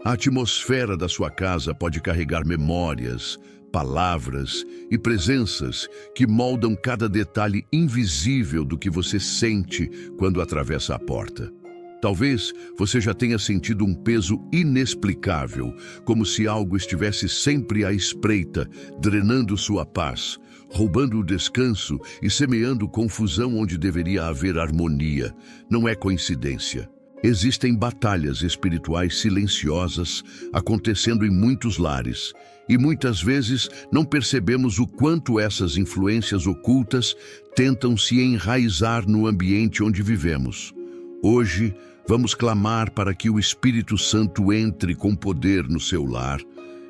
A atmosfera da sua casa pode carregar memórias, palavras e presenças que moldam cada detalhe invisível do que você sente quando atravessa a porta. Talvez você já tenha sentido um peso inexplicável, como se algo estivesse sempre à espreita, drenando sua paz, roubando o descanso e semeando confusão onde deveria haver harmonia. Não é coincidência. Existem batalhas espirituais silenciosas acontecendo em muitos lares, e muitas vezes não percebemos o quanto essas influências ocultas tentam se enraizar no ambiente onde vivemos. Hoje, vamos clamar para que o Espírito Santo entre com poder no seu lar,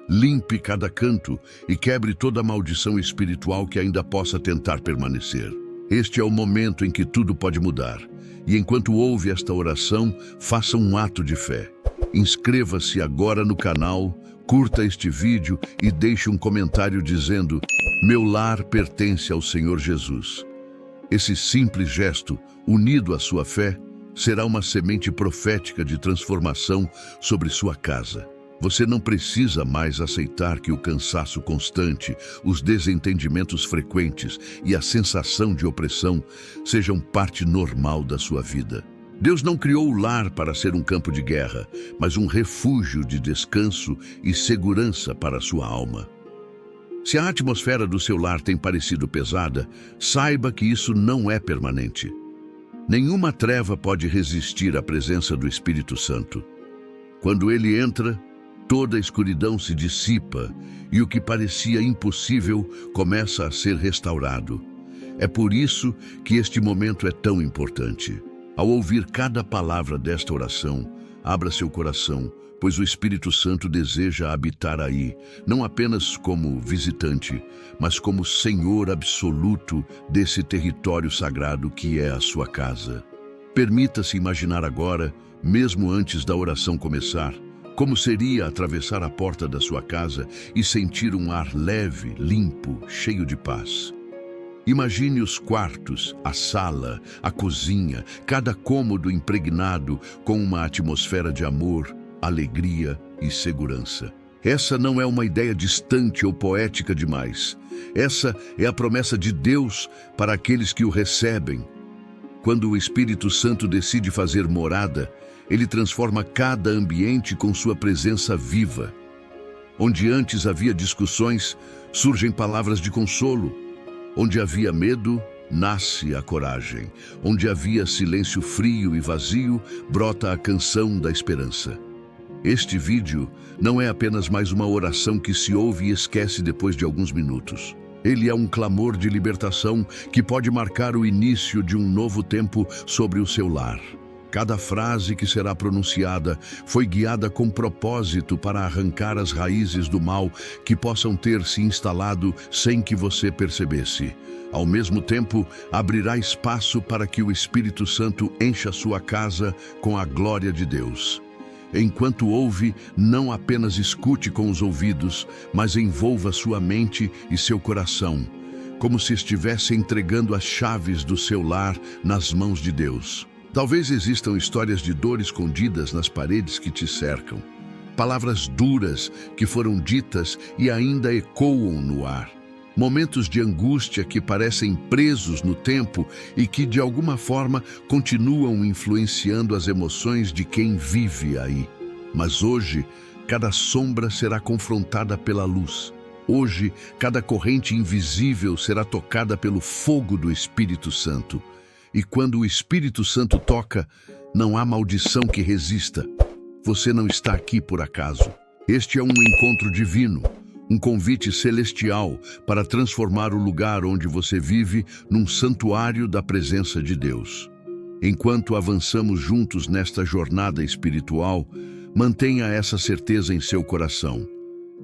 limpe cada canto e quebre toda maldição espiritual que ainda possa tentar permanecer. Este é o momento em que tudo pode mudar. E enquanto ouve esta oração, faça um ato de fé. Inscreva-se agora no canal, curta este vídeo e deixe um comentário dizendo: "Meu lar pertence ao Senhor Jesus". Esse simples gesto, unido à sua fé, será uma semente profética de transformação sobre sua casa. Você não precisa mais aceitar que o cansaço constante, os desentendimentos frequentes e a sensação de opressão sejam parte normal da sua vida. Deus não criou o lar para ser um campo de guerra, mas um refúgio de descanso e segurança para a sua alma. Se a atmosfera do seu lar tem parecido pesada, saiba que isso não é permanente. Nenhuma treva pode resistir à presença do Espírito Santo. Quando ele entra, toda a escuridão se dissipa e o que parecia impossível começa a ser restaurado. É por isso que este momento é tão importante. Ao ouvir cada palavra desta oração, abra seu coração, pois o Espírito Santo deseja habitar aí, não apenas como visitante, mas como Senhor absoluto desse território sagrado que é a sua casa. Permita-se imaginar agora, mesmo antes da oração começar, como seria atravessar a porta da sua casa e sentir um ar leve, limpo, cheio de paz. Imagine os quartos, a sala, a cozinha, cada cômodo impregnado com uma atmosfera de amor, alegria e segurança. Essa não é uma ideia distante ou poética demais. Essa é a promessa de Deus para aqueles que o recebem. Quando o Espírito Santo decide fazer morada, ele transforma cada ambiente com sua presença viva. Onde antes havia discussões, surgem palavras de consolo. Onde havia medo, nasce a coragem. Onde havia silêncio frio e vazio, brota a canção da esperança. Este vídeo não é apenas mais uma oração que se ouve e esquece depois de alguns minutos. Ele é um clamor de libertação que pode marcar o início de um novo tempo sobre o seu lar. Cada frase que será pronunciada foi guiada com propósito para arrancar as raízes do mal que possam ter se instalado sem que você percebesse. Ao mesmo tempo, abrirá espaço para que o Espírito Santo encha sua casa com a glória de Deus. Enquanto ouve, não apenas escute com os ouvidos, mas envolva sua mente e seu coração, como se estivesse entregando as chaves do seu lar nas mãos de Deus. Talvez existam histórias de dor escondidas nas paredes que te cercam, palavras duras que foram ditas e ainda ecoam no ar, momentos de angústia que parecem presos no tempo e que de alguma forma continuam influenciando as emoções de quem vive aí. Mas hoje, cada sombra será confrontada pela luz. Hoje, cada corrente invisível será tocada pelo fogo do Espírito Santo. E quando o Espírito Santo toca, não há maldição que resista. Você não está aqui por acaso. Este é um encontro divino, um convite celestial para transformar o lugar onde você vive num santuário da presença de Deus. Enquanto avançamos juntos nesta jornada espiritual, mantenha essa certeza em seu coração.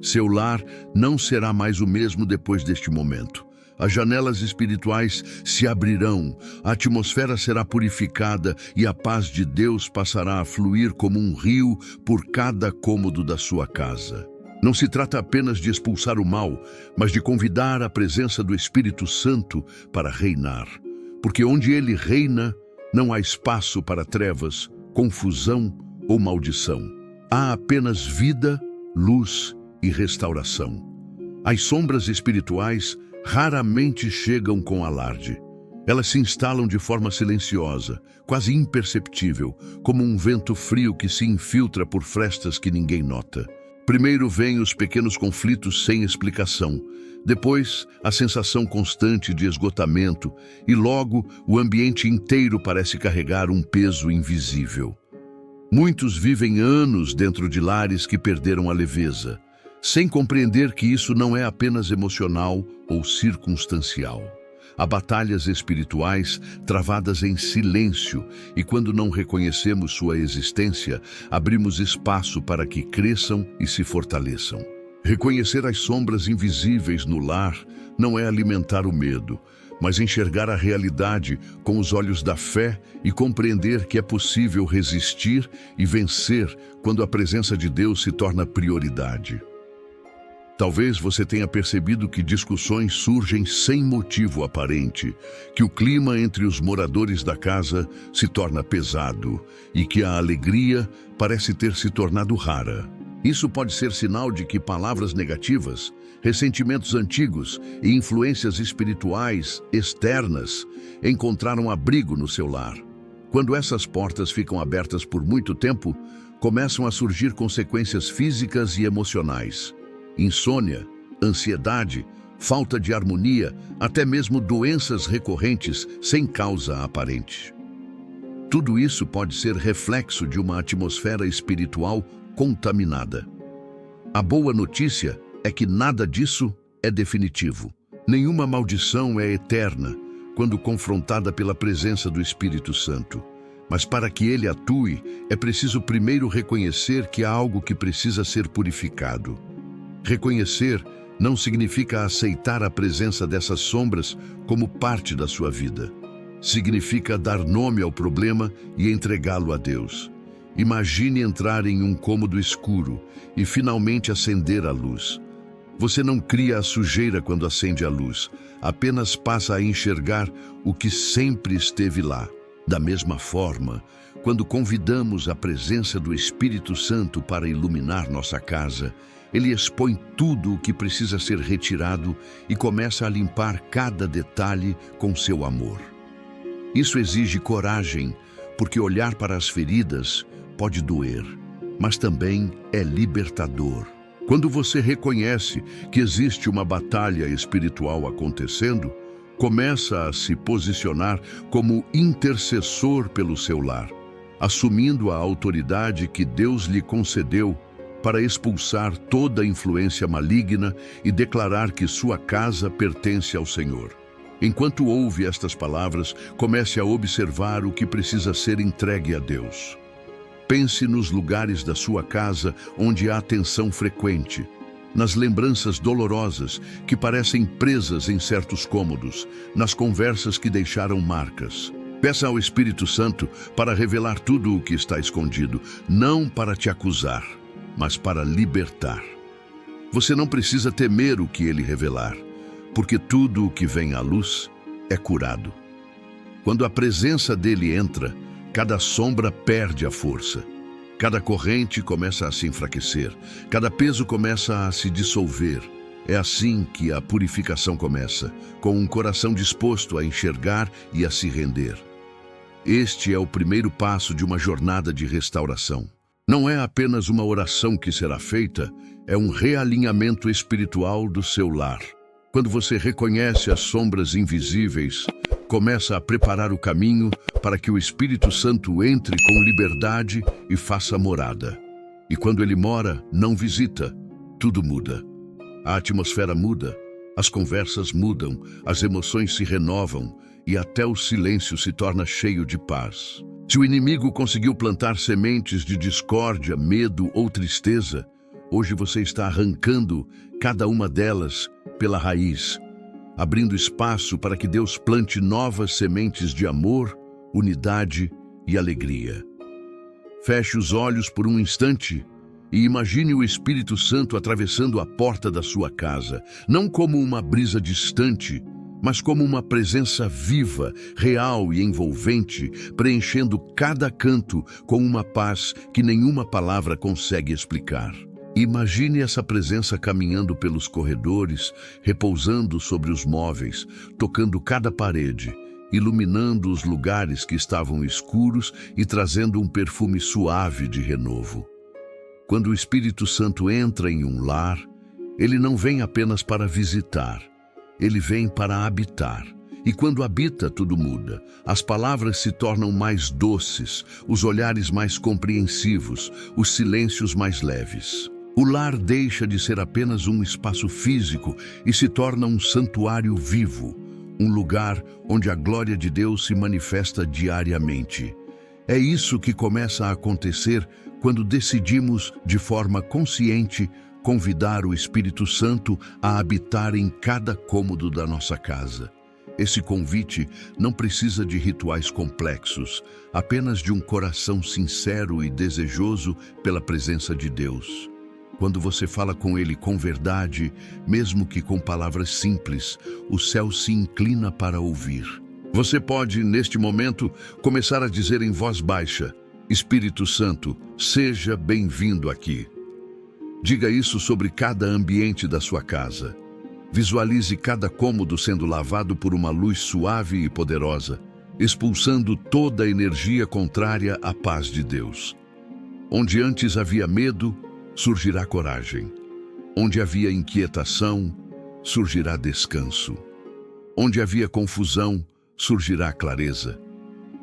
Seu lar não será mais o mesmo depois deste momento. As janelas espirituais se abrirão, a atmosfera será purificada e a paz de Deus passará a fluir como um rio por cada cômodo da sua casa. Não se trata apenas de expulsar o mal, mas de convidar a presença do Espírito Santo para reinar. Porque onde ele reina, não há espaço para trevas, confusão ou maldição. há apenas vida, luz e restauração. As sombras espirituais raramente chegam com alarde. Elas se instalam de forma silenciosa, quase imperceptível, como um vento frio que se infiltra por frestas que ninguém nota. Primeiro vêm os pequenos conflitos sem explicação, depois a sensação constante de esgotamento e logo o ambiente inteiro parece carregar um peso invisível. Muitos vivem anos dentro de lares que perderam a leveza, sem compreender que isso não é apenas emocional ou circunstancial. Há batalhas espirituais travadas em silêncio e quando não reconhecemos sua existência, abrimos espaço para que cresçam e se fortaleçam. Reconhecer as sombras invisíveis no lar não é alimentar o medo, mas enxergar a realidade com os olhos da fé e compreender que é possível resistir e vencer quando a presença de Deus se torna prioridade. Talvez você tenha percebido que discussões surgem sem motivo aparente, que o clima entre os moradores da casa se torna pesado e que a alegria parece ter se tornado rara. Isso pode ser sinal de que palavras negativas, ressentimentos antigos e influências espirituais externas encontraram abrigo no seu lar. Quando essas portas ficam abertas por muito tempo, começam a surgir consequências físicas e emocionais. Insônia, ansiedade, falta de harmonia, até mesmo doenças recorrentes sem causa aparente. Tudo isso pode ser reflexo de uma atmosfera espiritual contaminada. A boa notícia é que nada disso é definitivo. Nenhuma maldição é eterna quando confrontada pela presença do Espírito Santo. Mas para que ele atue, é preciso primeiro reconhecer que há algo que precisa ser purificado. Reconhecer não significa aceitar a presença dessas sombras como parte da sua vida. Significa dar nome ao problema e entregá-lo a Deus. Imagine entrar em um cômodo escuro e finalmente acender a luz. Você não cria a sujeira quando acende a luz, apenas passa a enxergar o que sempre esteve lá. Da mesma forma, quando convidamos a presença do Espírito Santo para iluminar nossa casa, ele expõe tudo o que precisa ser retirado e começa a limpar cada detalhe com seu amor. Isso exige coragem, porque olhar para as feridas pode doer, mas também é libertador. Quando você reconhece que existe uma batalha espiritual acontecendo, começa a se posicionar como intercessor pelo seu lar, assumindo a autoridade que Deus lhe concedeu para expulsar toda influência maligna e declarar que sua casa pertence ao Senhor. Enquanto ouve estas palavras, comece a observar o que precisa ser entregue a Deus. Pense nos lugares da sua casa onde há tensão frequente, nas lembranças dolorosas que parecem presas em certos cômodos, nas conversas que deixaram marcas. Peça ao Espírito Santo para revelar tudo o que está escondido, não para te acusar, mas para libertar. Você não precisa temer o que ele revelar, porque tudo o que vem à luz é curado. Quando a presença dele entra, cada sombra perde a força. Cada corrente começa a se enfraquecer, cada peso começa a se dissolver. É assim que a purificação começa, com um coração disposto a enxergar e a se render. Este é o primeiro passo de uma jornada de restauração. Não é apenas uma oração que será feita, é um realinhamento espiritual do seu lar. Quando você reconhece as sombras invisíveis, começa a preparar o caminho para que o Espírito Santo entre com liberdade e faça morada. E quando ele mora, não visita, tudo muda. A atmosfera muda, as conversas mudam, as emoções se renovam e até o silêncio se torna cheio de paz. Se o inimigo conseguiu plantar sementes de discórdia, medo ou tristeza, hoje você está arrancando cada uma delas pela raiz, abrindo espaço para que Deus plante novas sementes de amor, unidade e alegria. Feche os olhos por um instante e imagine o Espírito Santo atravessando a porta da sua casa, não como uma brisa distante, mas como uma presença viva, real e envolvente, preenchendo cada canto com uma paz que nenhuma palavra consegue explicar. Imagine essa presença caminhando pelos corredores, repousando sobre os móveis, tocando cada parede, iluminando os lugares que estavam escuros e trazendo um perfume suave de renovo. Quando o Espírito Santo entra em um lar, ele não vem apenas para visitar, ele vem para habitar. E quando habita, tudo muda. As palavras se tornam mais doces, os olhares mais compreensivos, os silêncios mais leves. O lar deixa de ser apenas um espaço físico e se torna um santuário vivo, um lugar onde a glória de Deus se manifesta diariamente. É isso que começa a acontecer quando decidimos, de forma consciente, convidar o Espírito Santo a habitar em cada cômodo da nossa casa. Esse convite não precisa de rituais complexos, apenas de um coração sincero e desejoso pela presença de Deus. Quando você fala com Ele com verdade, mesmo que com palavras simples, o céu se inclina para ouvir. Você pode, neste momento, começar a dizer em voz baixa: Espírito Santo, seja bem-vindo aqui. Diga isso sobre cada ambiente da sua casa. Visualize cada cômodo sendo lavado por uma luz suave e poderosa, expulsando toda a energia contrária à paz de Deus. Onde antes havia medo, surgirá coragem. Onde havia inquietação, surgirá descanso. Onde havia confusão, surgirá clareza.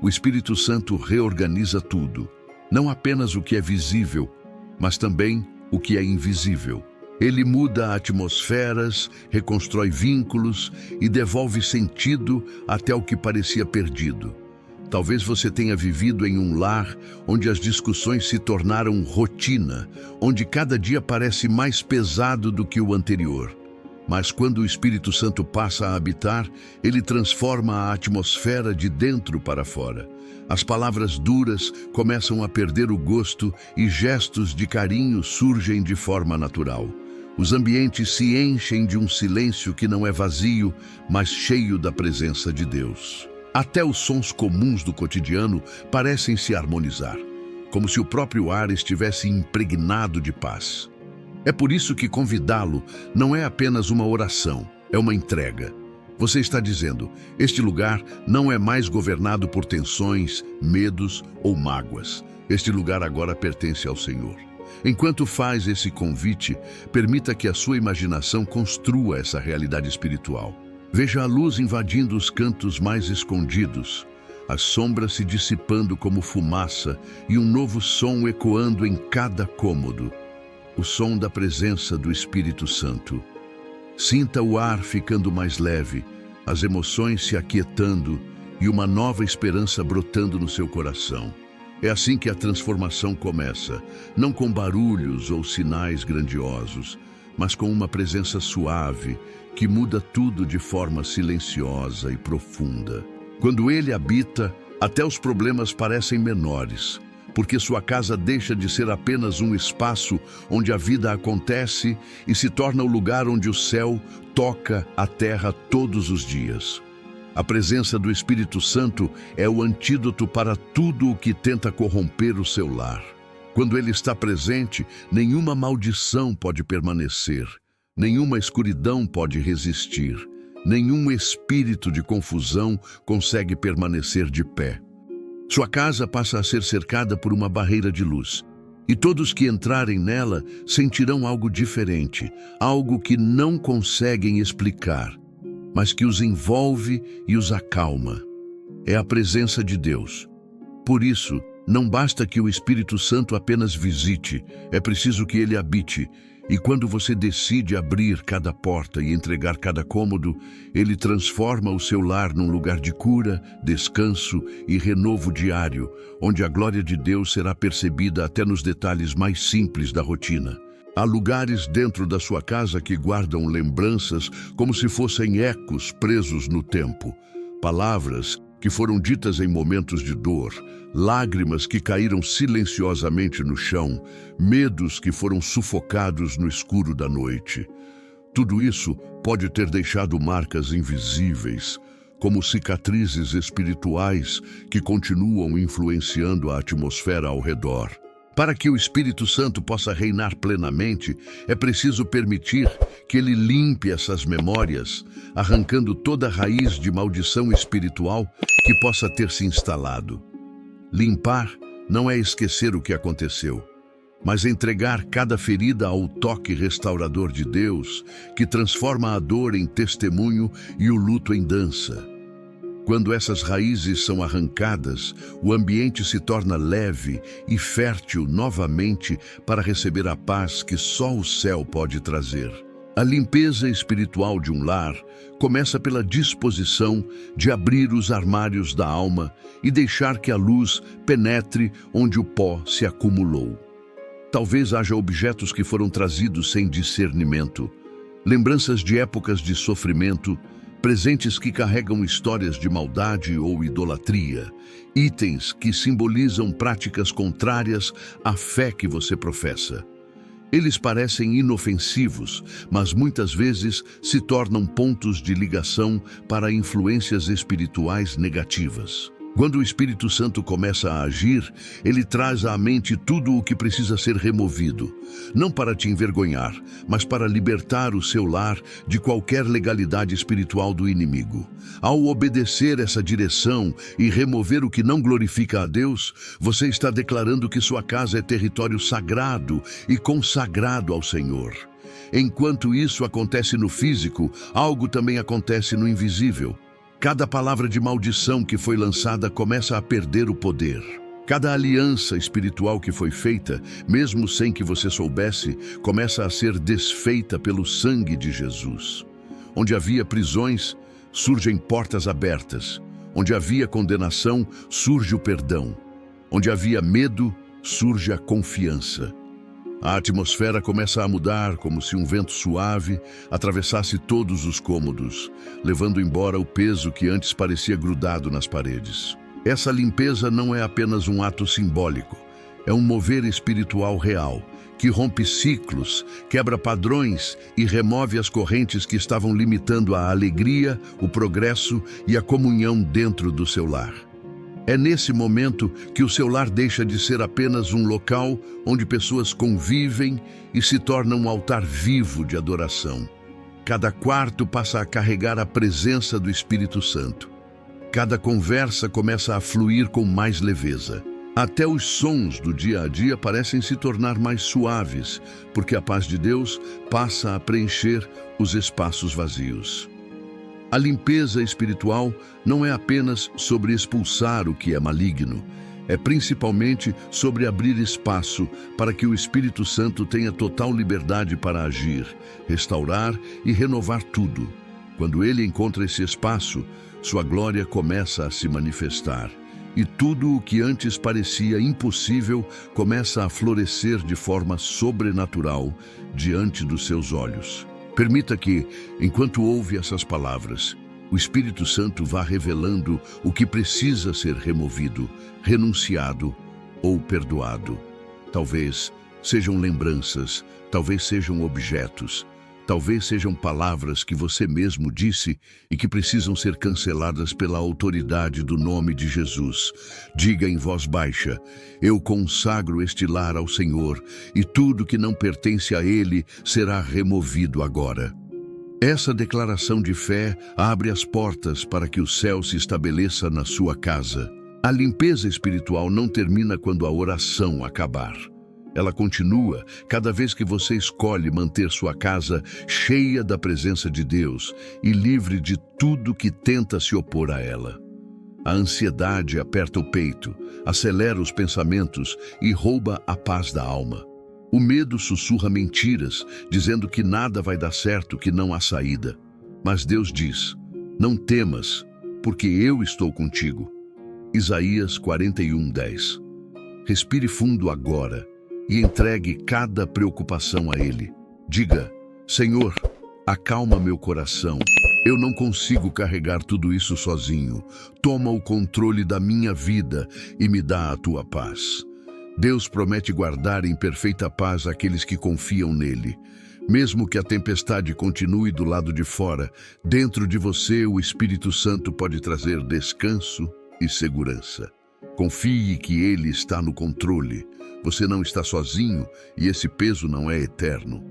O Espírito Santo reorganiza tudo, não apenas o que é visível, mas também o que é invisível. Ele muda atmosferas, reconstrói vínculos e devolve sentido até o que parecia perdido. Talvez você tenha vivido em um lar onde as discussões se tornaram rotina, onde cada dia parece mais pesado do que o anterior. Mas quando o Espírito Santo passa a habitar, ele transforma a atmosfera de dentro para fora. As palavras duras começam a perder o gosto e gestos de carinho surgem de forma natural. Os ambientes se enchem de um silêncio que não é vazio, mas cheio da presença de Deus. Até os sons comuns do cotidiano parecem se harmonizar, como se o próprio ar estivesse impregnado de paz. É por isso que convidá-lo não é apenas uma oração, é uma entrega. Você está dizendo: este lugar não é mais governado por tensões, medos ou mágoas. Este lugar agora pertence ao Senhor. Enquanto faz esse convite, permita que a sua imaginação construa essa realidade espiritual. Veja a luz invadindo os cantos mais escondidos, as sombras se dissipando como fumaça e um novo som ecoando em cada cômodo. O som da presença do Espírito Santo. Sinta o ar ficando mais leve, as emoções se aquietando e uma nova esperança brotando no seu coração. É assim que a transformação começa, não com barulhos ou sinais grandiosos, mas com uma presença suave que muda tudo de forma silenciosa e profunda. Quando ele habita, até os problemas parecem menores, porque sua casa deixa de ser apenas um espaço onde a vida acontece e se torna o lugar onde o céu toca a terra todos os dias. A presença do Espírito Santo é o antídoto para tudo o que tenta corromper o seu lar. Quando ele está presente, nenhuma maldição pode permanecer, nenhuma escuridão pode resistir, nenhum espírito de confusão consegue permanecer de pé. Sua casa passa a ser cercada por uma barreira de luz, e todos que entrarem nela sentirão algo diferente, algo que não conseguem explicar, mas que os envolve e os acalma. É a presença de Deus. Por isso, não basta que o Espírito Santo apenas visite, é preciso que ele habite. E quando você decide abrir cada porta e entregar cada cômodo, ele transforma o seu lar num lugar de cura, descanso e renovo diário, onde a glória de Deus será percebida até nos detalhes mais simples da rotina. Há lugares dentro da sua casa que guardam lembranças como se fossem ecos presos no tempo, palavras que foram ditas em momentos de dor, lágrimas que caíram silenciosamente no chão, medos que foram sufocados no escuro da noite. Tudo isso pode ter deixado marcas invisíveis, como cicatrizes espirituais que continuam influenciando a atmosfera ao redor. Para que o Espírito Santo possa reinar plenamente, é preciso permitir que ele limpe essas memórias, arrancando toda raiz de maldição espiritual que possa ter se instalado. Limpar não é esquecer o que aconteceu, mas entregar cada ferida ao toque restaurador de Deus, que transforma a dor em testemunho e o luto em dança. Quando essas raízes são arrancadas, o ambiente se torna leve e fértil novamente para receber a paz que só o céu pode trazer. A limpeza espiritual de um lar começa pela disposição de abrir os armários da alma e deixar que a luz penetre onde o pó se acumulou. Talvez haja objetos que foram trazidos sem discernimento, lembranças de épocas de sofrimento, presentes que carregam histórias de maldade ou idolatria, itens que simbolizam práticas contrárias à fé que você professa. Eles parecem inofensivos, mas muitas vezes se tornam pontos de ligação para influências espirituais negativas. Quando o Espírito Santo começa a agir, ele traz à mente tudo o que precisa ser removido, não para te envergonhar, mas para libertar o seu lar de qualquer legalidade espiritual do inimigo. Ao obedecer essa direção e remover o que não glorifica a Deus, você está declarando que sua casa é território sagrado e consagrado ao Senhor. Enquanto isso acontece no físico, algo também acontece no invisível. Cada palavra de maldição que foi lançada começa a perder o poder. Cada aliança espiritual que foi feita, mesmo sem que você soubesse, começa a ser desfeita pelo sangue de Jesus. Onde havia prisões, surgem portas abertas. Onde havia condenação, surge o perdão. Onde havia medo, surge a confiança. A atmosfera começa a mudar como se um vento suave atravessasse todos os cômodos, levando embora o peso que antes parecia grudado nas paredes. Essa limpeza não é apenas um ato simbólico, é um mover espiritual real, que rompe ciclos, quebra padrões e remove as correntes que estavam limitando a alegria, o progresso e a comunhão dentro do seu lar. É nesse momento que o seu lar deixa de ser apenas um local onde pessoas convivem e se torna um altar vivo de adoração. Cada quarto passa a carregar a presença do Espírito Santo. Cada conversa começa a fluir com mais leveza. Até os sons do dia a dia parecem se tornar mais suaves, porque a paz de Deus passa a preencher os espaços vazios. A limpeza espiritual não é apenas sobre expulsar o que é maligno, é principalmente sobre abrir espaço para que o Espírito Santo tenha total liberdade para agir, restaurar e renovar tudo. Quando ele encontra esse espaço, sua glória começa a se manifestar, e tudo o que antes parecia impossível começa a florescer de forma sobrenatural diante dos seus olhos. Permita que, enquanto ouve essas palavras, o Espírito Santo vá revelando o que precisa ser removido, renunciado ou perdoado. Talvez sejam lembranças, talvez sejam objetos, talvez sejam palavras que você mesmo disse e que precisam ser canceladas pela autoridade do nome de Jesus. Diga em voz baixa: eu consagro este lar ao Senhor, e tudo que não pertence a Ele será removido agora. Essa declaração de fé abre as portas para que o céu se estabeleça na sua casa. A limpeza espiritual não termina quando a oração acabar. Ela continua cada vez que você escolhe manter sua casa cheia da presença de Deus e livre de tudo que tenta se opor a ela. A ansiedade aperta o peito, acelera os pensamentos e rouba a paz da alma. O medo sussurra mentiras, dizendo que nada vai dar certo, que não há saída. Mas Deus diz: não temas, porque eu estou contigo. Isaías 41:10. Respire fundo agora e entregue cada preocupação a Ele. Diga: Senhor, acalma meu coração. Eu não consigo carregar tudo isso sozinho. Toma o controle da minha vida e me dá a tua paz. Deus promete guardar em perfeita paz aqueles que confiam nele. Mesmo que a tempestade continue do lado de fora, dentro de você o Espírito Santo pode trazer descanso e segurança. Confie que Ele está no controle. Você não está sozinho e esse peso não é eterno.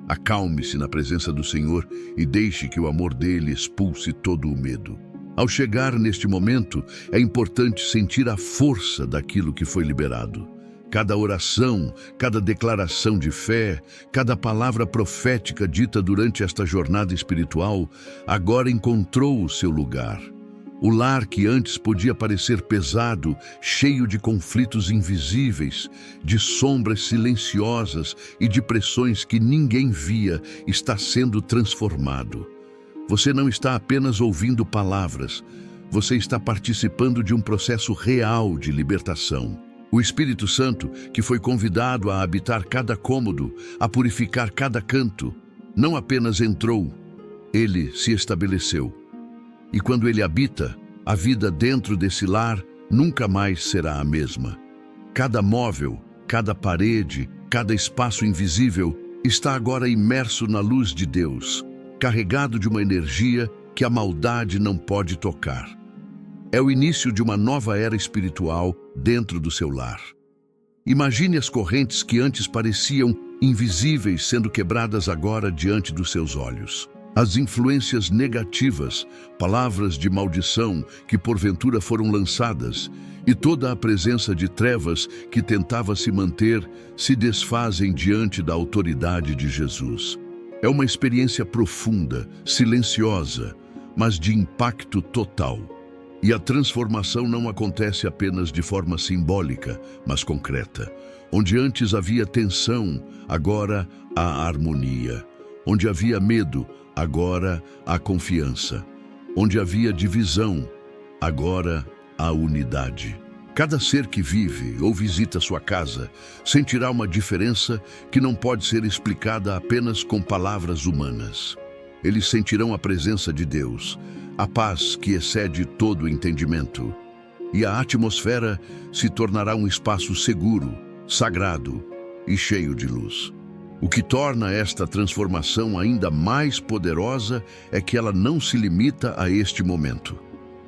Acalme-se na presença do Senhor e deixe que o amor dele expulse todo o medo. Ao chegar neste momento, é importante sentir a força daquilo que foi liberado. Cada oração, cada declaração de fé, cada palavra profética dita durante esta jornada espiritual, agora encontrou o seu lugar. O lar que antes podia parecer pesado, cheio de conflitos invisíveis, de sombras silenciosas e de pressões que ninguém via, está sendo transformado. Você não está apenas ouvindo palavras, você está participando de um processo real de libertação. O Espírito Santo, que foi convidado a habitar cada cômodo, a purificar cada canto, não apenas entrou, ele se estabeleceu. E quando ele habita, a vida dentro desse lar nunca mais será a mesma. Cada móvel, cada parede, cada espaço invisível está agora imerso na luz de Deus, carregado de uma energia que a maldade não pode tocar. É o início de uma nova era espiritual dentro do seu lar. Imagine as correntes que antes pareciam invisíveis sendo quebradas agora diante dos seus olhos. As influências negativas, palavras de maldição que porventura foram lançadas e toda a presença de trevas que tentava se manter se desfazem diante da autoridade de Jesus. É uma experiência profunda, silenciosa, mas de impacto total. E a transformação não acontece apenas de forma simbólica, mas concreta. Onde antes havia tensão, agora há harmonia. Onde havia medo, agora há confiança. Onde havia divisão, agora há unidade. Cada ser que vive ou visita sua casa sentirá uma diferença que não pode ser explicada apenas com palavras humanas. Eles sentirão a presença de Deus, a paz que excede todo o entendimento. E a atmosfera se tornará um espaço seguro, sagrado e cheio de luz. O que torna esta transformação ainda mais poderosa é que ela não se limita a este momento.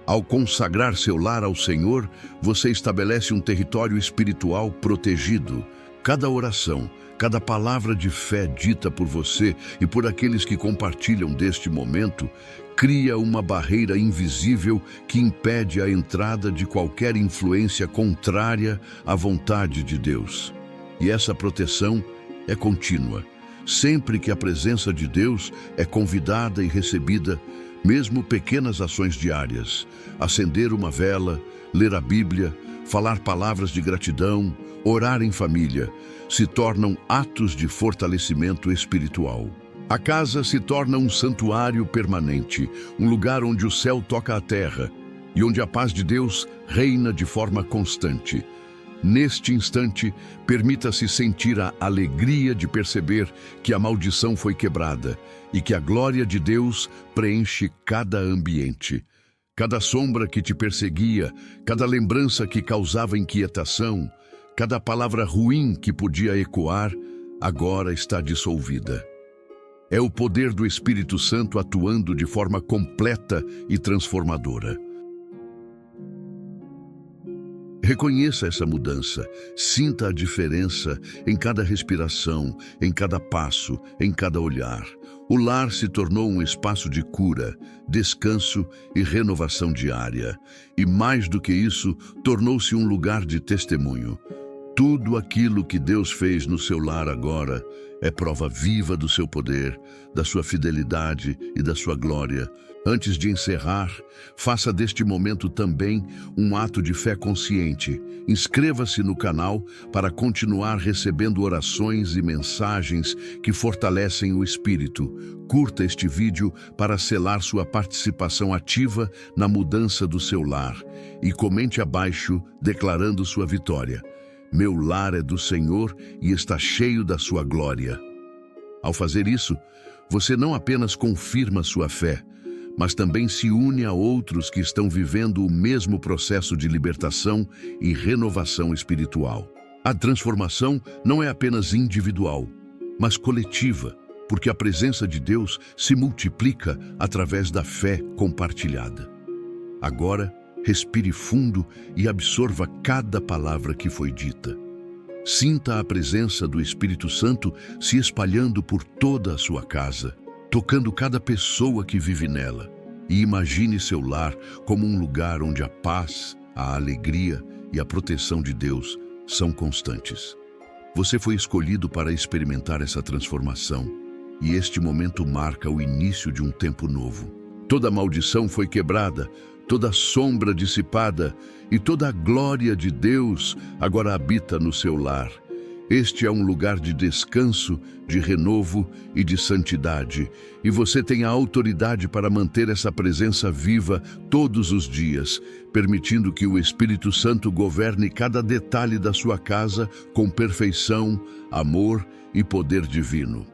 Ao consagrar seu lar ao Senhor, você estabelece um território espiritual protegido. Cada oração, cada palavra de fé dita por você e por aqueles que compartilham deste momento, cria uma barreira invisível que impede a entrada de qualquer influência contrária à vontade de Deus. E essa proteção é contínua. Sempre que a presença de Deus é convidada e recebida, mesmo pequenas ações diárias, acender uma vela, ler a Bíblia, falar palavras de gratidão, orar em família, se tornam atos de fortalecimento espiritual. A casa se torna um santuário permanente, um lugar onde o céu toca a terra e onde a paz de Deus reina de forma constante. Neste instante, permita-se sentir a alegria de perceber que a maldição foi quebrada e que a glória de Deus preenche cada ambiente. Cada sombra que te perseguia, cada lembrança que causava inquietação, cada palavra ruim que podia ecoar, agora está dissolvida. É o poder do Espírito Santo atuando de forma completa e transformadora. Reconheça essa mudança, sinta a diferença em cada respiração, em cada passo, em cada olhar. O lar se tornou um espaço de cura, descanso e renovação diária. E mais do que isso, tornou-se um lugar de testemunho. Tudo aquilo que Deus fez no seu lar agora é prova viva do seu poder, da sua fidelidade e da sua glória. Antes de encerrar, faça deste momento também um ato de fé consciente. Inscreva-se no canal para continuar recebendo orações e mensagens que fortalecem o espírito. Curta este vídeo para selar sua participação ativa na mudança do seu lar e comente abaixo declarando sua vitória. Meu lar é do Senhor e está cheio da sua glória. Ao fazer isso, você não apenas confirma sua fé, mas também se une a outros que estão vivendo o mesmo processo de libertação e renovação espiritual. A transformação não é apenas individual, mas coletiva. porque a presença de Deus se multiplica através da fé compartilhada. Agora, respire fundo e absorva cada palavra que foi dita. Sinta a presença do Espírito Santo se espalhando por toda a sua casa, tocando cada pessoa que vive nela. E imagine seu lar como um lugar onde a paz, a alegria e a proteção de Deus são constantes. Você foi escolhido para experimentar essa transformação, e este momento marca o início de um tempo novo. Toda maldição foi quebrada, toda sombra dissipada e toda a glória de Deus agora habita no seu lar. Este é um lugar de descanso, de renovo e de santidade, e você tem a autoridade para manter essa presença viva todos os dias, permitindo que o Espírito Santo governe cada detalhe da sua casa com perfeição, amor e poder divino.